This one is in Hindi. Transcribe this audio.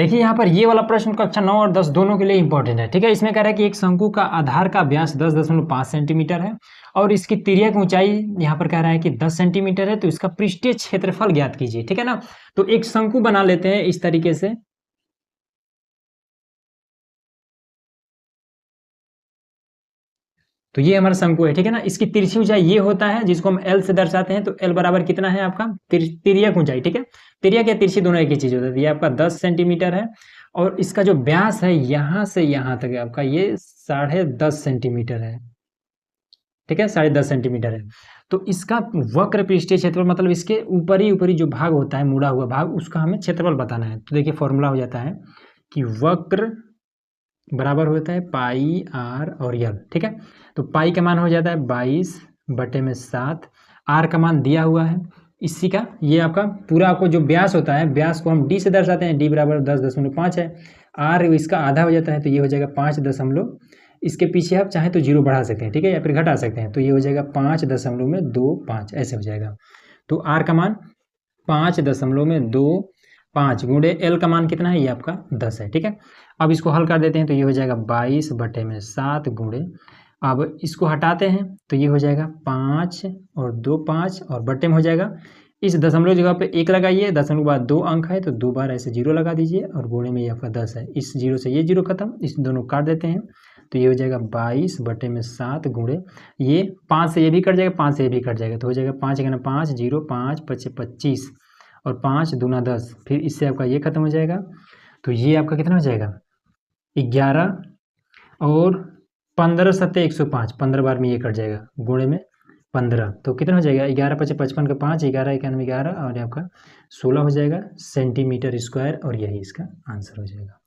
देखिए यहाँ पर ये वाला प्रश्न कक्षा 9 और 10 दोनों के लिए इंपॉर्टेंट है। ठीक है, इसमें कह रहा है कि एक शंकु का आधार का व्यास 10.5 सेंटीमीटर है और इसकी तिर्यक ऊंचाई यहाँ पर कह रहा है कि 10 सेंटीमीटर है, तो इसका पृष्ठीय क्षेत्रफल ज्ञात कीजिए। ठीक है ना, तो एक शंकु बना लेते हैं इस तरीके से। तो ये हमारा शंकु है। ठीक है ना, इसकी तिरछी ऊंचाई ये होता है जिसको हम एल से दर्शाते हैं। तो एल बराबर कितना है आपका तिर्यक ऊंचाई। ठीक है, तिर्यक या तिरछी दोनों एक ही चीज होता है। ये आपका 10 सेंटीमीटर है और इसका जो व्यास है यहाँ से यहाँ तक आपका ये 10.5 सेंटीमीटर है। ठीक है, 10.5 सेंटीमीटर है। तो इसका वक्र पृष्ठीय क्षेत्रफल मतलब इसके ऊपरी जो भाग होता है, मुड़ा हुआ भाग, उसका हमें क्षेत्रफल बताना है। तो देखिए फॉर्मूला हो जाता है कि वक्र बराबर होता है पाई आर और यल। ठीक है, तो पाई का मान हो जाता है 22/7। आर का मान दिया हुआ है इसी का, ये आपका पूरा आपको जो व्यास होता है, व्यास को हम डी से दर्शाते हैं, डी बराबर 10.5 है। आर इसका आधा हो जाता है, तो ये हो जाएगा 5 इसके पीछे आप चाहें तो 0 बढ़ा सकते हैं। ठीक है, या फिर घटा सकते हैं, तो ये हो जाएगा 5.25 ऐसे हो जाएगा। तो आर का मान 5.25 गुणे एल का मान कितना है, ये आपका 10 है। ठीक है, अब इसको हल कर देते हैं, तो ये हो जाएगा 22/7 गुणे, अब इसको हटाते हैं तो ये हो जाएगा 5 और 2 5 और बट्टे में हो जाएगा। इस दशमलव जगह पे 1 लगाइए, दशमलव के बाद 2 अंक है तो 2 बार ऐसे 0 लगा दीजिए और गुणे में ये आपका 10 है। इस 0 से ये 0 खत्म, इस दोनों काट देते हैं, तो ये हो जाएगा 22/7 गुणे, ये 5 से ये भी कट जाएगा, 5 से ये भी कट जाएगा, तो हो जाएगा 5 × 5 0, 5 × 5 25 और 5 दूना 10, फिर इससे आपका ये खत्म हो जाएगा। तो ये आपका कितना हो जाएगा 11 और 15 7 105, 15 बार में ये कट जाएगा, गुणे में 15, तो कितना हो जाएगा 11 × 5 = 55 का 5, 11 × 91 11 और आपका 16 हो जाएगा सेंटीमीटर स्क्वायर, और यही इसका आंसर हो जाएगा।